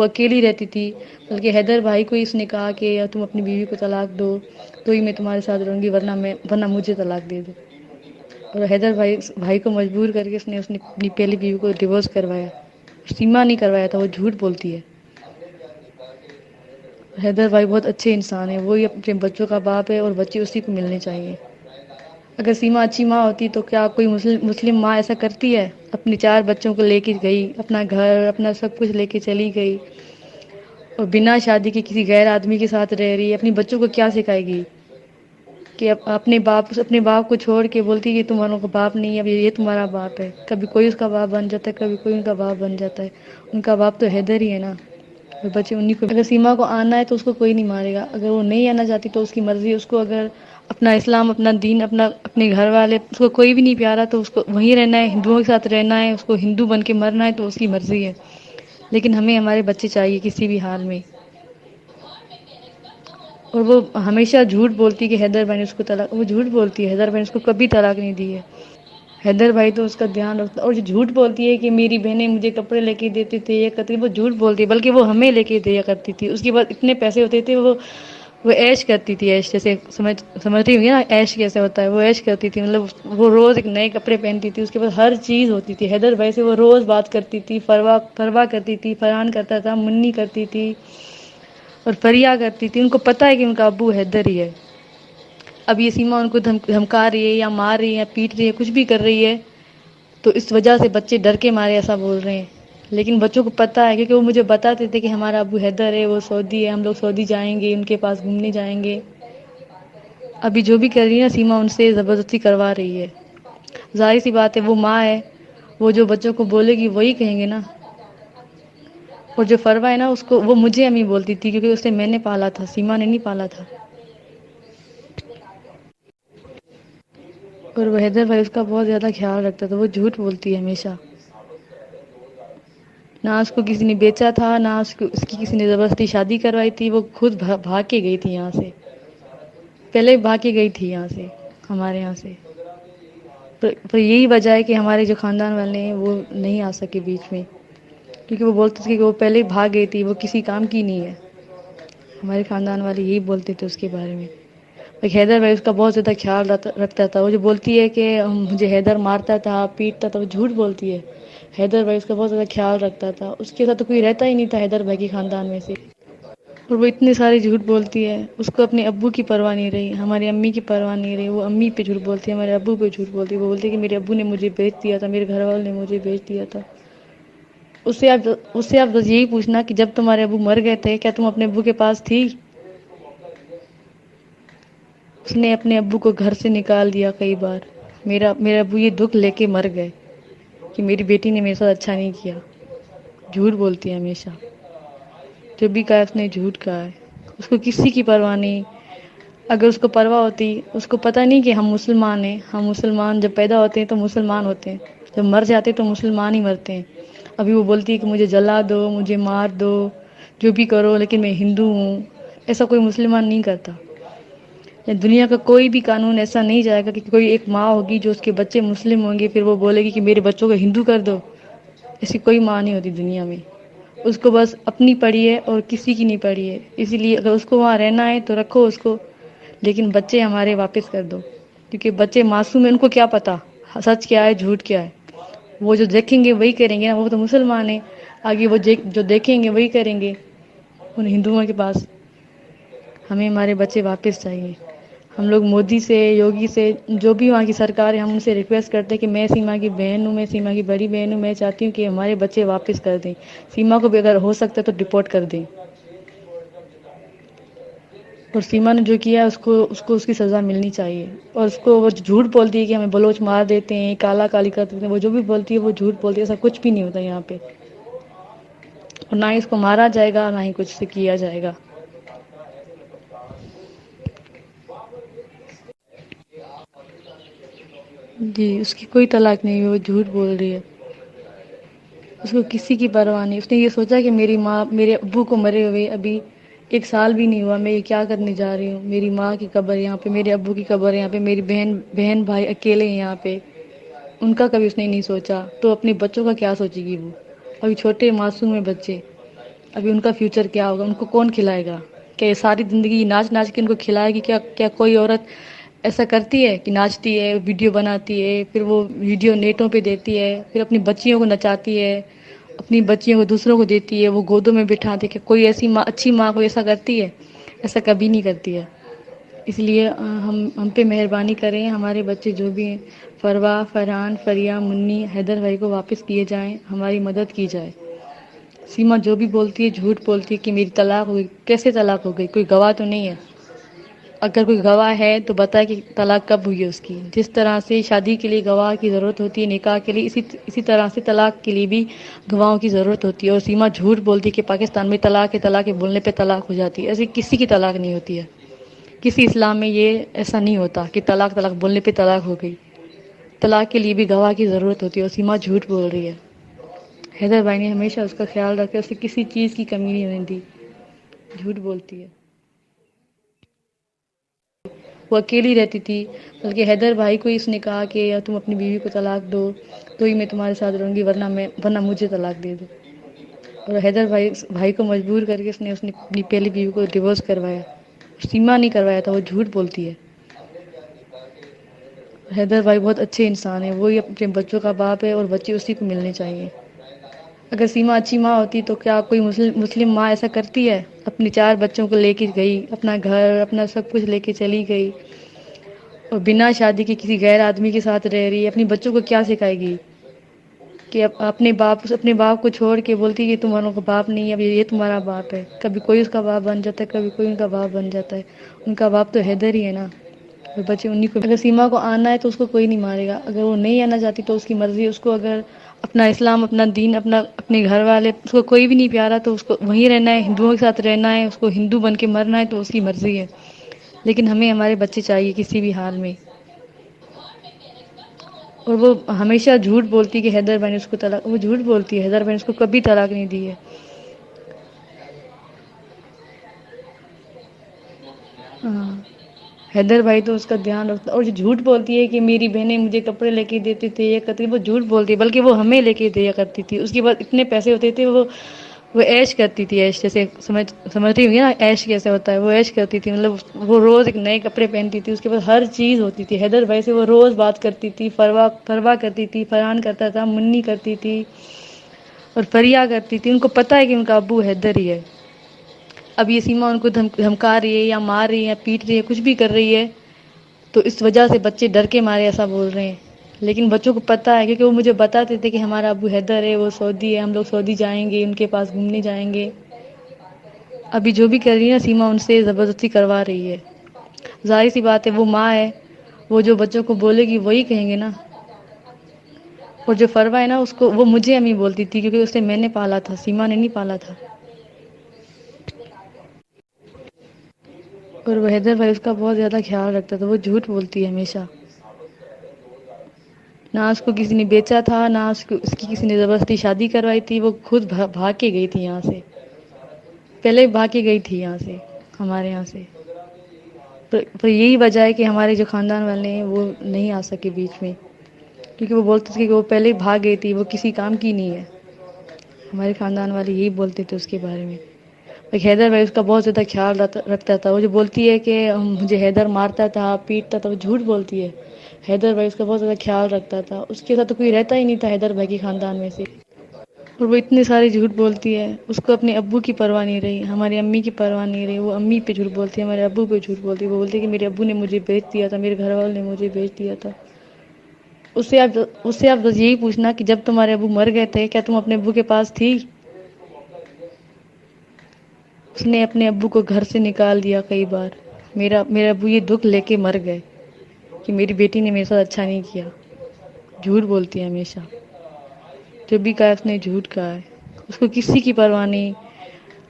وہ اکیلی رہتی تھی، بلکہ حیدر بھائی کو اس نے کہا کہ یا تم اپنی بیوی کو طلاق دو تو ہی میں تمہارے ساتھ رہوں گی، ورنہ مجھے طلاق دے دو۔ اور حیدر بھائی کو مجبور کر کے اس نے اپنی پہلی بیوی کو ڈیورس کروایا۔ سیما نہیں کروایا تھا، وہ جھوٹ بولتی ہے۔ حیدر بھائی بہت اچھے انسان ہیں، وہی اپنے بچوں کا باپ ہے اور بچے اسی کو ملنے چاہیے۔ اگر سیما اچھی ماں ہوتی تو کیا کوئی مسلم ماں ایسا کرتی ہے؟ اپنے 4 بچوں کو لے کے گئی، اپنا گھر اپنا سب کچھ لے کے چلی گئی اور بنا شادی کے کسی غیر آدمی کے ساتھ رہ رہی ہے، اپنی بچوں کو کیا سکھائے گی؟ کہ اپنے باپ کو چھوڑ کے بولتی ہے کہ تمہاروں کا باپ نہیں ہے، اب یہ تمہارا باپ ہے۔ کبھی کوئی اس کا باپ بن جاتا ہے، کبھی کوئی ان کا باپ بن جاتا ہے۔ ان کا باپ تو حیدر ہی ہے نا، اور بچے انہیں کو۔ اگر سیما کو آنا ہے تو اس کو کوئی نہیں مارے گا، اگر وہ نہیں آنا چاہتی تو اس کی مرضی۔ اس کو اگر اپنا اسلام، اپنا دین، اپنے گھر والے، اس کو کوئی بھی نہیں پیارا تو اس کو وہیں رہنا ہے، ہندوؤں کے ساتھ رہنا ہے، اس کو ہندو بن کے مرنا ہے تو اس کی مرضی ہے، لیکن ہمیں ہمارے بچے چاہیے کسی بھی حال میں۔ اور وہ ہمیشہ جھوٹ بولتی کہ حیدر بھائی نے اس کو طلاق، وہ جھوٹ بولتی ہے، حیدر بھائی نے اس کو کبھی طلاق نہیں دی ہے۔ حیدر بھائی تو اس کا دھیان رکھتا، اور جو جھوٹ بولتی ہے کہ میری بہنیں مجھے کپڑے لے کے دیتے تھے، یہ کرتی، وہ جھوٹ بولتی ہے، بلکہ وہ ہمیں لے کے دیا کرتی تھی۔ اس کے بعد اتنے پیسے ہوتے تھے، وہ عیش کرتی تھی، عیش جیسے سمجھتی ہوئی نا عیش کیسے ہوتا ہے، وہ عیش کرتی تھی، مطلب وہ روز ایک نئے کپڑے پہنتی تھی، اس کے بعد ہر چیز ہوتی تھی۔ حیدر بھائی سے وہ روز بات کرتی تھی، پرواہ کرتی تھی، فرحان کرتا تھا، منی کرتی تھی اور فریا کرتی تھی۔ ان کو پتہ ہے کہ ان کا ابو حیدر ہی ہے۔ اب یہ سیما ان کو دھمکا رہی ہے یا مار رہی ہے یا پیٹ رہی ہے، کچھ بھی کر رہی ہے، تو اس وجہ سے بچے ڈر کے مارے ایسا بول رہے ہیں۔ لیکن بچوں کو پتہ ہے، کیونکہ وہ مجھے بتاتے تھے کہ ہمارا ابو حیدر ہے، وہ سعودی ہے، ہم لوگ سعودی جائیں گے، ان کے پاس گھومنے جائیں گے۔ ابھی جو بھی کر رہی ہے نا سیما، ان سے زبردستی کروا رہی ہے۔ ظاہر سی بات ہے، وہ ماں ہے، وہ جو بچوں کو بولے گی وہی کہیں گے نا۔ اور جو فروا ہے نا، اس کو وہ مجھے امی بولتی تھی، کیونکہ اسے میں نے پالا تھا، سیما نے نہیں پالا تھا۔ اور وہ حیدر بھائی اس کا بہت زیادہ خیال رکھتا تھا، وہ جھوٹ بولتی ہے ہمیشہ۔ نہ اس کو کسی نے بیچا تھا، نہ اس کی کسی نے زبردستی شادی کروائی تھی، وہ خود بھاگ کے گئی تھی یہاں سے، پہلے بھاگ کے گئی تھی یہاں سے، ہمارے یہاں سے۔ پر یہی وجہ ہے کہ ہمارے جو خاندان والے ہیں وہ نہیں آ سکے بیچ میں، کیونکہ وہ بولتے تھے کہ وہ پہلے ہی بھاگ گئی تھی، وہ کسی کام کی نہیں ہے۔ ہمارے خاندان والے یہی بولتے تھے اس کے بارے میں۔ حیدر بھائی اس کا بہت زیادہ خیال رکھتا تھا۔ وہ جو بولتی ہے کہ مجھے حیدر مارتا تھا، پیٹتا تھا، وہ جھوٹ بولتی ہے۔ حیدر بھائی اس کا بہت زیادہ خیال رکھتا تھا، اس کے ساتھ تو کوئی رہتا ہی نہیں تھا حیدر بھائی کے خاندان میں سے۔ اور وہ اتنے سارے جھوٹ بولتی ہے، اس کو اپنے ابو کی پرواہ نہیں رہی، ہماری امی کی پرواہ نہیں رہی۔ وہ امی پہ جھوٹ بولتی ہے، ہمارے ابو پہ جھوٹ بولتی ہے۔ وہ بولتی ہے کہ میرے ابو نے مجھے بیچ دیا تھا، میرے گھر والوں نے مجھے بیچ دیا تھا۔ اس سے آپ بس یہی پوچھنا کہ جب تمہارے ابو مر گئے تھے، کیا تم اپنے ابو کے پاس تھی؟ اس نے اپنے ابو کو گھر سے نکال دیا کئی بار۔ میرا ابو یہ دکھ لے کے مر گئے کہ میری بیٹی نے میرے ساتھ اچھا نہیں کیا۔ جھوٹ بولتی ہے ہمیشہ، جو بھی کہا اس نے جھوٹ کہا ہے۔ اس کو کسی کی پرواہ نہیں۔ اگر اس کو پرواہ ہوتی، اس کو پتہ نہیں کہ ہم مسلمان ہیں، ہم مسلمان جب پیدا ہوتے ہیں تو مسلمان ہوتے ہیں، جب مر جاتے ہیں تو مسلمان ہی مرتے ہیں۔ ابھی وہ بولتی ہے کہ مجھے جلا دو، مجھے مار دو، جو بھی کرو، لیکن میں ہندو ہوں۔ ایسا کوئی مسلمان نہیں کرتا۔ دنیا کا کوئی بھی قانون ایسا نہیں جائے گا کہ کوئی ایک ماں ہوگی جو اس کے بچے مسلم ہوں گے، پھر وہ بولے گی کہ میرے بچوں کو ہندو کر دو۔ ایسی کوئی ماں نہیں ہوتی دنیا میں۔ اس کو بس اپنی پڑی ہے اور کسی کی نہیں پڑی ہے، اسی لیے اگر اس کو وہاں رہنا ہے تو رکھو اس کو، لیکن بچے ہمارے واپس کر دو، کیونکہ بچے معصوم ہیں، ان کو کیا پتہ سچ کیا ہے جھوٹ کیا ہے۔ وہ جو دیکھیں گے وہی کریں گے نا، وہ تو مسلمان ہیں، آگے وہ جو دیکھیں گے وہی کریں گے ان ہندوؤں کے پاس۔ ہمیں ہمارے بچے واپس چاہیے۔ ہم لوگ مودی سے، یوگی سے، جو بھی وہاں کی سرکار ہے، ہم ان سے ریکویسٹ کرتے ہیں کہ میں سیما کی بہن ہوں، میں سیما کی بڑی بہن ہوں، میں چاہتی ہوں کہ ہمارے بچے واپس کر دیں۔ سیما کو بھی اگر ہو سکتا ہے تو ڈپورٹ کر دیں۔ اور سیما نے جو کیا ہے اس کی سزا ملنی چاہیے۔ اور اس کو وہ جھوٹ بولتی ہے کہ ہمیں بلوچ مار دیتے ہیں، کالا کالی کر دیتے ہیں، وہ جو بھی بولتی ہے وہ جھوٹ بولتی ہے، ایسا کچھ بھی نہیں ہوتا یہاں پہ۔ اور نہ ہی اس کو مارا جائے گا، نہ ہی کچھ سے کیا جائے گا۔ جی، اس کی کوئی طلاق نہیں ہے، وہ جھوٹ بول رہی ہے۔ اس کو کسی کی پرواہ نہیں۔ اس نے یہ سوچا کہ میری ماں، میرے ابو کو مرے ہوئے ابھی 1 سال بھی نہیں ہوا، میں یہ کیا کرنے جا رہی ہوں۔ میری ماں کی قبر یہاں پہ، میرے ابو کی قبر یہاں پہ، میری بہن بھائی اکیلے ہیں یہاں پہ، ان کا کبھی اس نے نہیں سوچا، تو اپنے بچوں کا کیا سوچے گی وہ؟ ابھی چھوٹے معصوم ہیں بچے۔ ابھی ان کا فیوچر کیا ہوگا، ان کو کون کھلائے گا؟ کہ یہ ساری زندگی ناچ ناچ کے ان کو کھلائے گی؟ کیا کوئی عورت ایسا کرتی ہے کہ ناچتی ہے، ویڈیو بناتی ہے، پھر وہ ویڈیو نیٹوں پہ دیتی ہے، پھر اپنی بچیوں کو نچاتی ہے، اپنی بچیوں کو دوسروں کو دیتی ہے، وہ گودوں میں بٹھاتی ہے؟ کہ کوئی ایسی ماں، اچھی ماں کو ایسا کرتی ہے؟ ایسا کبھی نہیں کرتی ہے۔ اس لیے ہم پہ مہربانی کریں، ہمارے بچے جو بھی ہیں، فروا، فرحان، فریا، منی، حیدر بھائی کو واپس کیے جائیں، ہماری مدد کی جائے۔ سیما جو بھی بولتی ہے جھوٹ بولتی ہے کہ میری طلاق ہوئی۔ کیسے طلاق ہو گئی؟ کوئی گواہ تو نہیں ہے؟ اگر کوئی گواہ ہے تو بتائے کہ طلاق کب ہوئی ہے اس کی۔ جس طرح سے شادی کے لیے گواہ کی ضرورت ہوتی ہے، نکاح کے لیے، اسی طرح سے طلاق کے لیے بھی گواہوں کی ضرورت ہوتی ہے۔ اور سیما جھوٹ بولتی ہے کہ پاکستان میں طلاق ہے، طلاق ہے بولنے پہ طلاق ہو جاتی ہے۔ ایسی کسی کی طلاق نہیں ہوتی ہے، کسی اسلام میں یہ ایسا نہیں ہوتا کہ طلاق بولنے پہ طلاق ہو گئی۔ طلاق کے لیے بھی گواہ کی ضرورت ہوتی ہے، اور سیما جھوٹ بول رہی ہے۔ حیدر بھائی نے ہمیشہ اس کا خیال رکھا، اسے کسی چیز کی کمی نہیں ہونے دی۔ جھوٹ بولتی ہے، وہ اکیلی رہتی تھی، بلکہ حیدر بھائی کو اس نے کہا کہ یا تم اپنی بیوی کو طلاق دو تو ہی میں تمہارے ساتھ رہوں گی، ورنہ مجھے طلاق دے دو۔ اور حیدر بھائی کو مجبور کر کے اس نے اپنی پہلی بیوی کو ڈیورس کروایا۔ سیما نہیں کروایا تھا، وہ جھوٹ بولتی ہے۔ حیدر بھائی بہت اچھے انسان ہیں، وہی اپنے بچوں کا باپ ہے، اور بچے اسی کو ملنے چاہیے۔ اگر سیما اچھی ماں ہوتی تو کیا کوئی مسلم ماں ایسا کرتی ہے؟ اپنے 4 بچوں کو لے کے گئی، اپنا گھر، اپنا سب کچھ لے کے چلی گئی، اور بنا شادی کے کسی غیر آدمی کے ساتھ رہ رہی ہے۔ اپنی بچوں کو کیا سکھائے گی؟ کہ اپنے باپ کو چھوڑ کے بولتی ہے کہ تمہاروں کا باپ نہیں ہے، اب یہ تمہارا باپ ہے۔ کبھی کوئی اس کا باپ بن جاتا ہے، کبھی کوئی ان کا باپ بن جاتا ہے۔ ان کا باپ تو حیدر ہی ہے نا، اور بچے انہی کو۔ اگر سیما کو آنا ہے تو اس کو کوئی نہیں مارے گا، اگر وہ نہیں آنا چاہتی تو اس کی مرضی۔ اس کو اگر اپنا اسلام، اپنا دین، اپنے گھر والے، اس کو کوئی بھی نہیں پیارا تو اس کو وہیں رہنا ہے، ہندوؤں کے ساتھ رہنا ہے، اس کو ہندو بن کے مرنا ہے تو اس کی مرضی ہے۔ لیکن ہمیں ہمارے بچے چاہیے کسی بھی حال میں۔ اور وہ ہمیشہ جھوٹ بولتی ہے کہ حیدر بھائی نے اس کو طلاق، وہ جھوٹ بولتی ہے، حیدر بھائی نے اس کو کبھی طلاق نہیں دی ہے۔ ہاں، حیدر بھائی تو اس کا دھیان رکھتا، اور جو جھوٹ بولتی ہے کہ میری بہنیں مجھے کپڑے لے کے دیتی تھی، یہ کرتی، وہ جھوٹ بولتی ہے، بلکہ وہ ہمیں لے کے دیا کرتی تھی۔ اس کے بعد اتنے پیسے ہوتے تھے، وہ عیش کرتی تھی، عیش جیسے سمجھتی ہوئی نا عیش کیسے ہوتا ہے، وہ عیش کرتی تھی، مطلب وہ روز ایک نئے کپڑے پہنتی تھی، اس کے بعد ہر چیز ہوتی تھی۔ حیدر بھائی سے وہ روز بات کرتی تھی، فروا کرتی تھی، فرحان کرتا تھا، منی کرتی تھی، اور فریا کرتی تھی۔ ان کو پتہ ہے کہ ان کا ابو حیدر ہی ہے۔ اب یہ سیما ان کو دھمکا رہی ہے، یا مار رہی ہے، یا پیٹ رہی ہے، کچھ بھی کر رہی ہے، تو اس وجہ سے بچے ڈر کے مارے ایسا بول رہے ہیں۔ لیکن بچوں کو پتہ ہے، کیونکہ وہ مجھے بتاتے تھے کہ ہمارا ابو حیدر ہے، وہ سعودی ہے، ہم لوگ سعودی جائیں گے، ان کے پاس گھومنے جائیں گے۔ ابھی جو بھی کر رہی ہے نا سیما، ان سے زبردستی کروا رہی ہے۔ ظاہر سی بات ہے، وہ ماں ہے، وہ جو بچوں کو بولے گی وہی کہیں گے نا۔ اور جو فروا ہے نا، اس کو وہ مجھے امی بولتی تھی، کیونکہ اسے میں نے پالا تھا، سیما نے نہیں پالا تھا۔ اور وہ حیدر بھائی اس کا بہت زیادہ خیال رکھتا تھا، وہ جھوٹ بولتی ہے ہمیشہ۔ نہ اس کو کسی نے بیچا تھا، نہ اس کی کسی نے زبردستی شادی کروائی تھی، وہ خود بھاگ کے گئی تھی یہاں سے، پہلے بھاگ کے گئی تھی یہاں سے، ہمارے یہاں سے۔ پر یہی وجہ ہے کہ ہمارے جو خاندان والے ہیں وہ نہیں آ سکے بیچ میں، کیونکہ وہ بولتے تھے کہ وہ پہلے ہی بھاگ گئی تھی، وہ کسی کام کی نہیں ہے۔ ہمارے خاندان والے یہی بولتے تھے اس کے بارے میں۔ حیدر بھائی اس کا بہت زیادہ خیال رکھتا تھا۔ وہ جو بولتی ہے کہ مجھے حیدر مارتا تھا، پیٹتا تھا، وہ جھوٹ بولتی ہے۔ حیدر بھائی اس کا بہت زیادہ خیال رکھتا تھا، اس کے ساتھ تو کوئی رہتا ہی نہیں تھا حیدر بھائی کے خاندان میں سے۔ اور وہ اتنے سارے جھوٹ بولتی ہے، اس کو اپنے ابو کی پرواہ نہیں رہی، ہماری امی کی پرواہ نہیں رہی۔ وہ امی پہ جھوٹ بولتی ہے، ہمارے ابو پہ جھوٹ بولتی ہے۔ وہ بولتی ہے کہ میرے ابو نے مجھے بیچ دیا تھا، میرے گھر والوں نے مجھے بیچ دیا تھا۔ اس سے آپ بس یہی پوچھنا کہ جب تمہارے ابو مر گئے تھے، کیا تم اپنے ابو کے پاس تھی؟ اس نے اپنے ابو کو گھر سے نکال دیا کئی بار۔ میرا ابو یہ دکھ لے کے مر گئے کہ میری بیٹی نے میرے ساتھ اچھا نہیں کیا۔ جھوٹ بولتی ہے ہمیشہ، جو بھی کہا اس نے جھوٹ کہا ہے۔ اس کو کسی کی پرواہ نہیں۔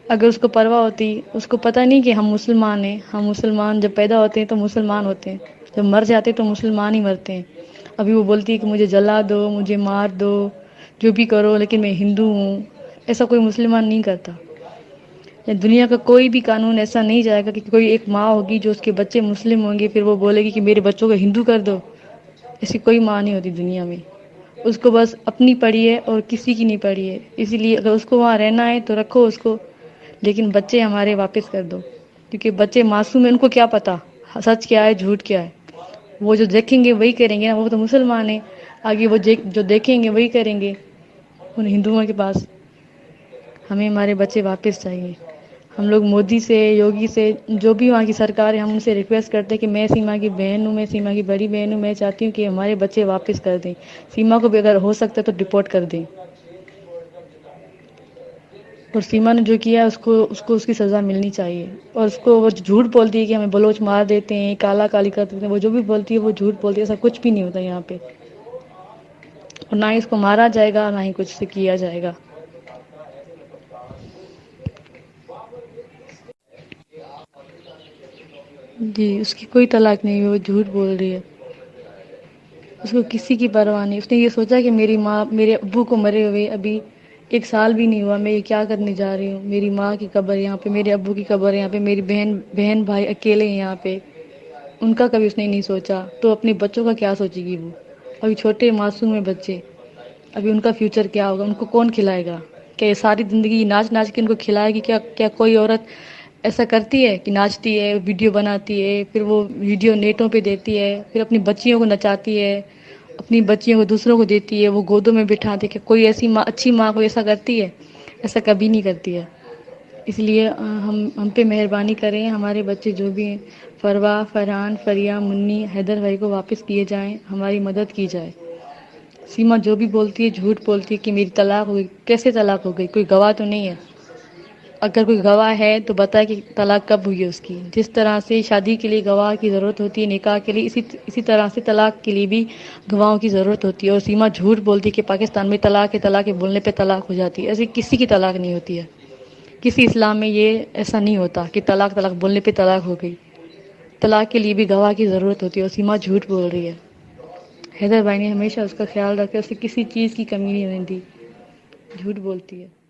اگر اس کو پرواہ ہوتی، اس کو پتہ نہیں کہ ہم مسلمان ہیں، ہم مسلمان جب پیدا ہوتے ہیں تو مسلمان ہوتے ہیں، جب مر جاتے ہیں تو مسلمان ہی مرتے ہیں۔ ابھی وہ بولتی ہے کہ مجھے جلا دو، مجھے مار دو، جو بھی کرو، لیکن میں ہندو ہوں۔ ایسا کوئی مسلمان نہیں کرتا۔ دنیا کا کوئی بھی قانون ایسا نہیں جائے گا کہ کوئی ایک ماں ہوگی جو اس کے بچے مسلم ہوں گے، پھر وہ بولے گی کہ میرے بچوں کو ہندو کر دو۔ ایسی کوئی ماں نہیں ہوتی دنیا میں۔ اس کو بس اپنی پڑی ہے اور کسی کی نہیں پڑی ہے، اسی لیے اگر اس کو وہاں رہنا ہے تو رکھو اس کو، لیکن بچے ہمارے واپس کر دو، کیونکہ بچے معصوم ہیں، ان کو کیا پتہ سچ کیا ہے جھوٹ کیا ہے. وہ جو دیکھیں گے وہی کریں گے نا، وہ تو مسلمان ہیں، آگے وہ جو دیکھیں گے وہی کریں گے ان ہندوؤں کے پاس. ہمیں ہمارے بچے واپس چاہیے. ہم لوگ مودی سے، یوگی سے، جو بھی وہاں کی سرکار ہے، ہم ان سے ریکویسٹ کرتے ہیں کہ میں سیما کی بہن ہوں، میں سیما کی بڑی بہن ہوں، میں چاہتی ہوں کہ ہمارے بچے واپس کر دیں. سیما کو بھی اگر ہو سکتا ہے تو ڈپورٹ کر دیں. اور سیما نے جو کیا ہے اس کو اس کی سزا ملنی چاہیے. اور اس کو وہ جھوٹ بولتی ہے کہ ہمیں بلوچ مار دیتے ہیں، کالا کالی کر دیتے ہیں، وہ جو بھی بولتی ہے وہ جھوٹ بولتی ہے. ایسا کچھ بھی نہیں ہوتا یہاں پہ، اور نہ ہی اس کو مارا جائے گا، نہ ہی کچھ سے کیا جائے گا. جی اس کی کوئی طلاق نہیں ہے، وہ جھوٹ بول رہی ہے. اس کو کسی کی پرواہ نہیں. اس نے یہ سوچا کہ میری ماں، میرے ابو کو مرے ہوئے ابھی 1 سال بھی نہیں ہوا، میں یہ کیا کرنے جا رہی ہوں. میری ماں کی قبر یہاں پہ، میرے ابو کی قبر یہاں پہ، میری بہن بھائی اکیلے ہیں یہاں پہ. ان کا کبھی اس نے نہیں سوچا، تو اپنے بچوں کا کیا سوچے گی وہ. ابھی چھوٹے معصوم ہیں بچے، ابھی ان کا فیوچر کیا ہوگا، ان کو کون کھلائے گا. کہ یہ ساری زندگی ناچ ناچ کے ان کو کھلائے گی. کیا کوئی عورت ایسا کرتی ہے کہ ناچتی ہے، ویڈیو بناتی ہے، پھر وہ ویڈیو نیٹوں پہ دیتی ہے، پھر اپنی بچیوں کو نچاتی ہے، اپنی بچیوں کو دوسروں کو دیتی ہے، وہ گودوں میں بٹھاتی ہے. کہ کوئی ایسی ماں، اچھی ماں کو ایسا کرتی ہے؟ ایسا کبھی نہیں کرتی ہے. اس لیے ہم پہ مہربانی کریں، ہمارے بچے جو بھی ہیں، فروا، فرحان، فریہ، منی، حیدر بھائی کو واپس کیے جائیں، ہماری مدد کی جائے. سیما جو بھی بولتی ہے جھوٹ بولتی ہے کہ میری طلاق ہو گئی. کیسے طلاق ہو گئی؟ کوئی گواہ تو نہیں ہے. اگر کوئی گواہ ہے تو بتائے کہ طلاق کب ہوئی ہے اس کی. جس طرح سے شادی کے لیے گواہ کی ضرورت ہوتی ہے، نکاح کے لیے، اسی طرح سے طلاق کے لیے بھی گواہوں کی ضرورت ہوتی ہے. اور سیما جھوٹ بولتی ہے کہ پاکستان میں طلاق ہے، طلاق ہے بولنے پہ طلاق ہو جاتی ہے. ایسی کسی کی طلاق نہیں ہوتی ہے. کسی اسلام میں یہ ایسا نہیں ہوتا کہ طلاق بولنے پہ طلاق ہو گئی. طلاق کے لیے بھی گواہ کی ضرورت ہوتی ہے، اور سیما جھوٹ بول رہی ہے. حیدر بھائی نے ہمیشہ اس کا خیال رکھا، اسے کسی چیز کی کمی نہیں دی. جھوٹ بولتی ہے.